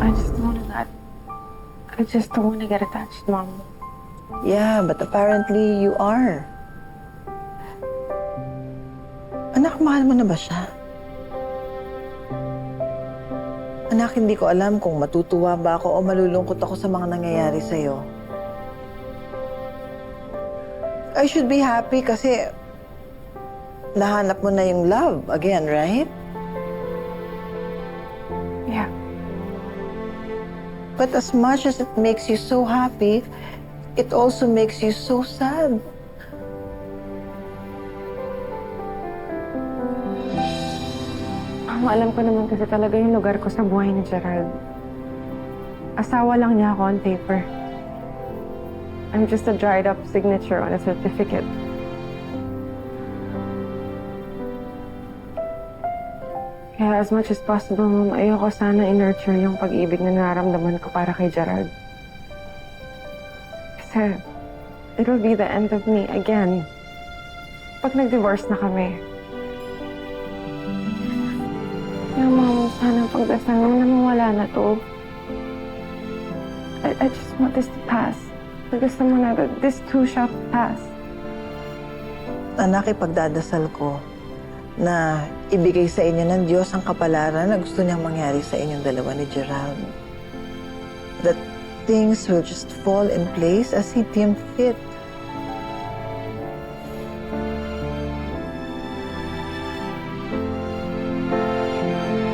I just don't wanna not... I just don't wanna get attached, Mom. Yeah, but apparently you are. Anak, mahal mo na ba siya? Anak, hindi ko alam kung matutuwa ba ako o malulungkot ako sa mga nangyayari sa'yo. I should be happy kasi nahanap mo na yung love again, right? Yeah. But as much as it makes you so happy, it also makes you so sad. Alam ko naman kasi talaga yung lugar ko sa buhay ni Gerald. Asawa lang niya ako on paper. I'm just a dried up signature on a certificate. Kaya as much as possible, Mom, ayoko sana i-nurture yung pag-ibig na nararamdaman ko para kay Gerald. Kasi it'll be the end of me again. Pag nag-divorce na kami. Kaya Mom, sana pagdasal mo na mawala na to. I just want this to pass. Gusto mo na that this too shall pass. Anak, ipagdadasal ko na ibigay sa inyo ng Diyos ang kapalaran na gusto niyang mangyari sa inyong dalawa ni Gerald. That things will just fall in place as He deemed fit.